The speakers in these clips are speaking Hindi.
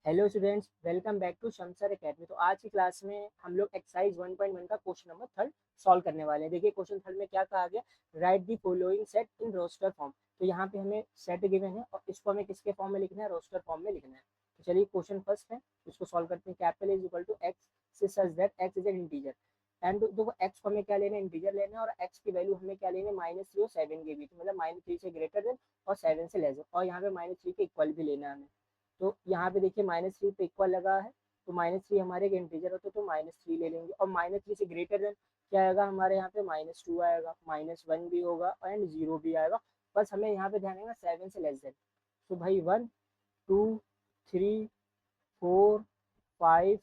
Hello students, welcome back to Shamsar academy. तो आज की क्लास में हम लोग एक्सरसाइज 1.1 का क्वेश्चन नंबर थर्ड सॉल्व करने वाले हैं। देखिए क्वेश्चन थर्ड में क्या कहा गया, write the following set in roster form. तो यहाँ पे हमें सेट गिवन है और इसको हमें किसके फॉर्म में लिखना है, रोस्टर फॉर्म में लिखना है। तो चलिए क्वेश्चन फर्स्ट है, इसको सॉल्व करते हैं। Capital is equal to x such that x is an integer and देखो एक्स को हमें क्या लेना है, इंटीजर लेना है, और एक्स की वैल्यू हमें क्या लेनी है, -3 और 7 के बीच, मतलब -3 से ग्रेटर देन और 7 से लेस देन, और यहाँ पे -3 के इक्वल भी लेना है हमें। तो यहाँ पे देखिए -3 पे इक्वल लगा है, तो -3 हमारे एक इंटीजर होते तो -3 ले लेंगे, और -3 से ग्रेटर देन क्या आएगा हमारे यहाँ पे, -2 आएगा, -1 भी होगा एंड 0 भी आएगा। बस हमें यहाँ पे ध्यान रखना 7 से लेस देन। तो भाई 1 2 3 4 5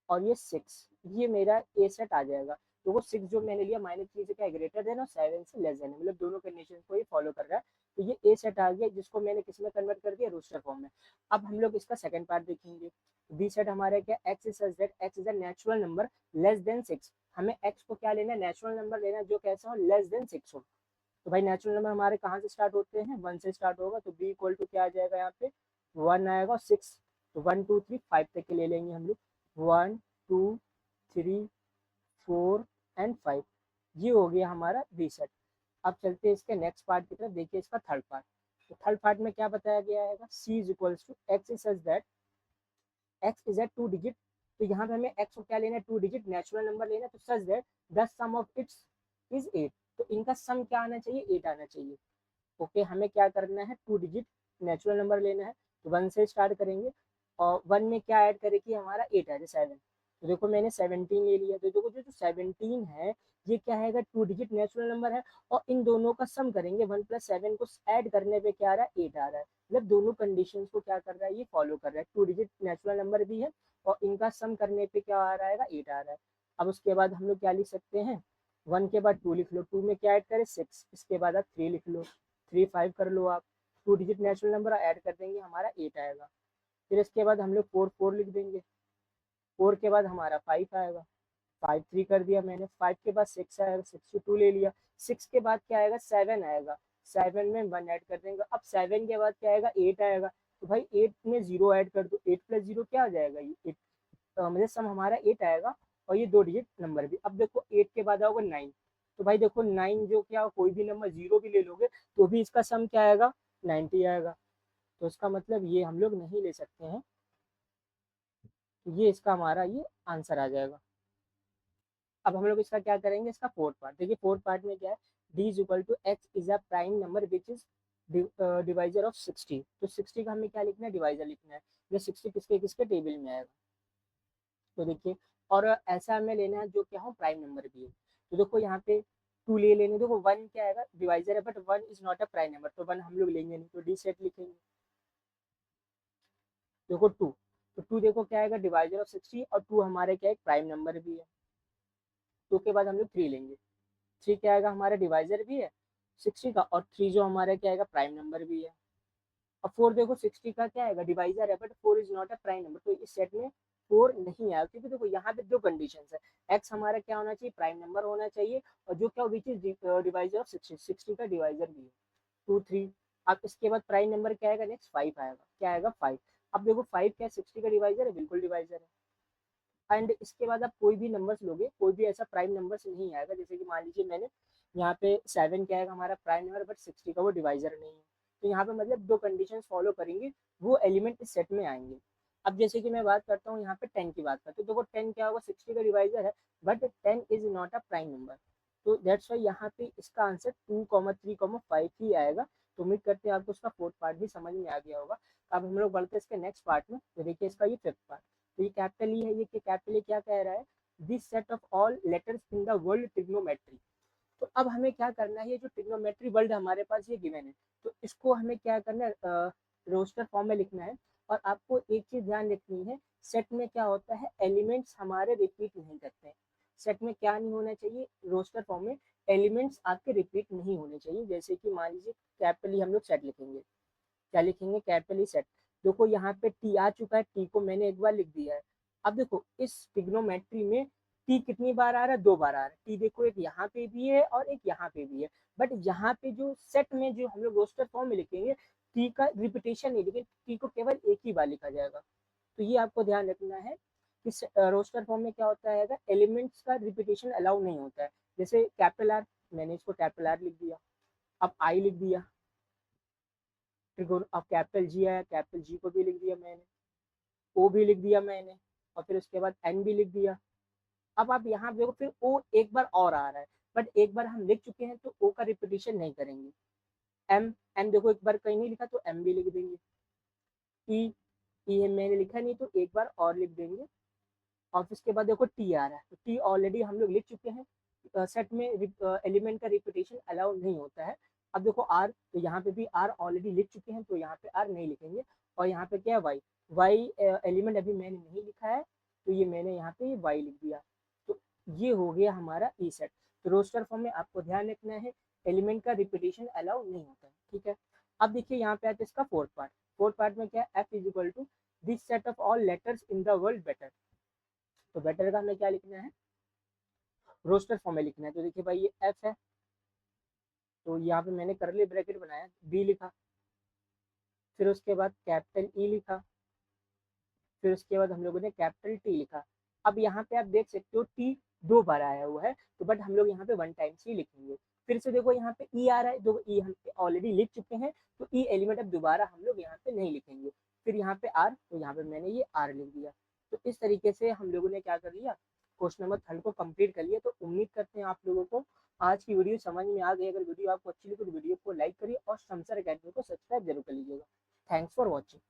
और ये 6, ये मेरा ए सेट आ जाएगा। तो वो 6 जो मैंने लिया -3 से क्या ग्रेटर देन और 7 से लेस देन है, मतलब दोनों कंडीशन को ये फॉलो कर रहा है। तो ये ए सेट आ गया, जिसको मैंने किस में कन्वर्ट कर दिया, रोस्टर फॉर्म में। अब हम लोग इसका सेकंड पार्ट देखेंगे। बी सेट हमारे क्या, x is such that x is a natural number less than 6। हमें एक्स को क्या लेना है, नेचुरल नंबर लेना है जो कैसा हो, लेस देन 6 हो। तो भाई नेचुरल नंबर हमारे कहाँ से स्टार्ट होते हैं, 1 से स्टार्ट होगा। तो बी इक्वल टू क्या आ जाएगा, यहाँ पे 1 आएगा और 6। तो 1 2 3 5 तक के ले लेंगे हम लोग। 1 2 3 4 एंड 5, ये हो गया हमारा बी सेट। अब चलते हैं इसके नेक्स्ट पार्ट की तरफ। देखिए इसका थर्ड पार्ट। तो थर्ड पार्ट में क्या बताया गया है, C is equals to x is such that x is a 2 digit. तो यहाँ पे हमें एक्स को क्या लेना है, 2 डिजिट नेचुरल नंबर लेना है। तो such that the sum of its is 8। तो इनका सम क्या आना चाहिए, 8 आना चाहिए। ओके, हमें क्या करना है, 2 डिजिट नेचुरल नंबर लेना है। तो 1 से स्टार्ट करेंगे और 1 में क्या ऐड करें कि हमारा 8 है, 7। तो देखो मैंने 17 ले लिया। तो देखो जो 17 है ये क्या है, 2 डिजिट नेचुरल नंबर है, और इन दोनों का सम करेंगे, 1 + 7 को ऐड करने पे क्या आ रहा है, 8 आ रहा है। मतलब दोनों कंडीशन को क्या कर रहा है, ये फॉलो कर रहा है। 2 डिजिट नेचुरल नंबर भी है और इनका सम करने पे क्या आ रहा है, 8 आ रहा है। अब उसके बाद हम लोग क्या लिख सकते हैं, 1 के बाद 2 लिख लो, 2 में क्या ऐड करें, 6। इसके बाद आप 3 लिख लो, 3 5 कर लो आप। 2 डिजिट नेचुरल नंबर ऐड कर देंगे, हमारा 8 आएगा। फिर इसके बाद हम लोग 4 4 लिख देंगे। 4 के बाद हमारा 5 आएगा, 5 3 कर दिया मैंने। 5 के बाद 6 आएगा, 6 2 ले लिया। 6 के बाद क्या आएगा, 7 आएगा। 7 में 1 ऐड कर देंगे। अब 7 के बाद क्या आएगा, 8 आएगा। तो भाई 8 में 0 ऐड कर दो, 8 + 0 क्या आ जाएगा, ये 8। मतलब सम हमारा 8 आएगा, और ये 2 डिजिट नंबर भी। अब देखो 8 के बाद आओगे 9। तो भाई देखो 9 जो क्या, कोई भी नंबर 0 भी ले लोगे तो भी इसका सम क्या आएगा, 90 आएगा। तो इसका मतलब ये हम लोग नहीं ले सकते हैं। तो ये इसका हमारा ये आंसर आ जाएगा। अब हम लोग इसका क्या करेंगे, इसका फोर्थ पार्ट। देखिए फोर्थ पार्ट में क्या है, D is equal to x is a prime number which is divisor of 60। तो 60 का हमें क्या लिखना है, डिवाइजर लिखना है। ये 60 किसके किसके टेबल में आएगा। तो देखिए, और ऐसा हमें लेना है जो क्या हो, प्राइम नंबर भी है। तो देखो यहाँ पे 2 ले लेंगे। देखो 1 क्या आएगा, डिवाइजर है, but 1 is not a prime number, तो 1 हम लोग लेंगे नहीं, तो डी सेट लिखेंगे। देखो 2, तो 2 देखो क्या आएगा, डिवाइजर ऑफ 60, और 2 हमारे क्या एक प्राइम नंबर भी है। 2 के बाद हम लोग 3 लेंगे। 3 क्या आएगा, हमारा डिवाइजर भी है 60 का, और 3 जो हमारे क्या आएगा, प्राइम नंबर भी है। और 4 देखो 60 का क्या आएगा, डिवाइजर है, but 4 is not a prime number, तो इस सेट में 4 नहीं आया। क्योंकि देखो यहाँ पे दो कंडीशन है, एक्स हमारा क्या होना चाहिए, प्राइम नंबर होना चाहिए, और जो क्या विच इज डिवाइजर ऑफ 60, 60 का डिवाइजर भी है 2 3। अब इसके बाद प्राइम नंबर क्या आएगा, नेक्स्ट 5 आएगा, क्या आएगा 5। अब देखो 5 क्या 60 का डिवाइजर है, बिल्कुल डिवाइजर है। एंड इसके बाद आप कोई भी नंबर्स लोगे, कोई भी ऐसा प्राइम नंबर्स नहीं आएगा। जैसे कि मान लीजिए मैंने यहाँ पे 7 क्या आएगा हमारा प्राइम नंबर, बट 60 का वो डिवाइजर नहीं है। तो यहाँ पे मतलब दो कंडीशंस फॉलो करेंगे, वो एलिमेंट इस सेट में आएंगे। अब जैसे कि मैं बात करता हूँ यहाँ पे 10 की बात करते, तो देखो 10 क्या होगा, 60 का डिवाइजर है, but 10 is not a prime number. तो दैट्स वाई यहाँ पे इसका आंसर 2, 3, 5 ही आएगा। तो उम्मीद करते हैं आपको इसका फोर्थ पार्ट भी समझ में आ गया होगा। अब हम लोग बढ़ते हैं इसके नेक्स्ट पार्ट में। तो देखिए इसका ये फिफ्थ पार्ट। तो ये कैपिटल ई है, ये कैपिटल ए क्या कह रहा है, this set of all letters in the world trigonometry. तो अब हमें क्या करना है, ये जो ट्रिग्नोमेट्री वर्ल्ड हमारे पास ये गिवन है, तो इसको हमें क्या करना है, रोस्टर फॉर्म में लिखना है। और आपको एक चीज ध्यान रखनी है, सेट में क्या होता है, एलिमेंट्स हमारे रिपीट नहीं करते हैं। सेट में क्या नहीं होना चाहिए, रोस्टर फॉर्म में एलिमेंट्स आपके रिपीट नहीं होने चाहिए। जैसे कि मान लीजिए कैपिटली हम लोग सेट लिखेंगे, क्या लिखेंगे, कैपिटली सेट। देखो यहाँ पे टी आ चुका है, टी को मैंने एक बार लिख दिया है। अब देखो इस ट्रिग्नोमेट्री में टी कितनी बार आ रहा है, 2 बार आ रहा है। टी देखो एक यहाँ पे भी है और एक यहाँ पे भी है, बट यहाँ पे जो सेट में जो हम लोग रोस्टर फॉर्म में लिखेंगे, टी का रिपीटेशन नहीं, लेकिन टी को केवल एक ही बार लिखा जाएगा। तो ये आपको ध्यान रखना है कि रोस्टर फॉर्म में क्या होता है, एलिमेंट्स का रिपीटेशन अलाउ नहीं होता है। जैसे कैपिटल आर, मैंने इसको कैपिटल आर लिख दिया, अब आई लिख दिया, अब कैपिटल जी आया, कैपिटल जी को भी लिख दिया मैंने, ओ भी लिख दिया मैंने, और फिर उसके बाद एन भी लिख दिया। अब आप यहाँ देखो फिर ओ एक बार और आ रहा है, बट एक बार हम लिख चुके हैं तो ओ का रिपीटेशन नहीं करेंगे। एम, एन देखो एक बार कहीं नहीं लिखा तो एम भी लिख देंगे। ई, ई मैंने लिखा नहीं तो एक बार और लिख देंगे। और फिर उसके बाद देखो टी आ रहा है, तो टी ऑलरेडी हम लोग लिख चुके हैं, सेट में एलिमेंट का रिपीटेशन अलाउ नहीं होता है। अब देखो आर, तो यहाँ पे भी आर ऑलरेडी लिख चुके हैं तो यहाँ पे आर नहीं लिखेंगे। और यहाँ पे क्या है वाई, वाई एलिमेंट अभी मैंने नहीं लिखा है तो ये मैंने यहाँ पे वाई लिख दिया। तो ये हो गया हमारा ई सेट। तो रोस्टर फॉर्म में आपको ध्यान रखना है एलिमेंट का रिपीटेशन अलाउ नहीं होता है, ठीक है। अब देखिए यहाँ पे आता है इसका फोर्थ पार्ट। फोर्थ पार्ट में क्या है, F is equal to this set of all letters in the world better. तो बेटर का हमें क्या लिखना है, रोस्टर फॉर्म में लिखना है। तो देखिए भाई ये एफ है, तो यहाँ पे मैंने करली ब्रैकेट बनाया, बी लिखा, फिर उसके बाद कैपिटल ई लिखा, फिर उसके बाद हम लोगों ने कैपिटल टी लिखा। अब यहाँ पे आप देख सकते हो टी दो बार आया हुआ है, तो बट हम लोग यहाँ पे वन टाइम्स ही लिखेंगे। फिर से देखो यहाँ पे ई आ रहा है, जो ई हम ऑलरेडी लिख चुके हैं तो ई एलिमेंट अब दोबारा हम लोग यहाँ पे नहीं लिखेंगे। फिर यहाँ पे आर, तो यहाँ पे मैंने ये आर लिख दिया। तो इस तरीके से हम लोगों ने क्या कर लिया, क्वेश्चन नंबर 3 को कंप्लीट कर लिया। तो उम्मीद करते हैं आप लोगों को आज की वीडियो समझ में आ गई। अगर वीडियो आपको अच्छी लगी तो वीडियो को लाइक करिए और शमसर अकेडमी को सब्सक्राइब जरूर कर लीजिएगा। Thanks for watching.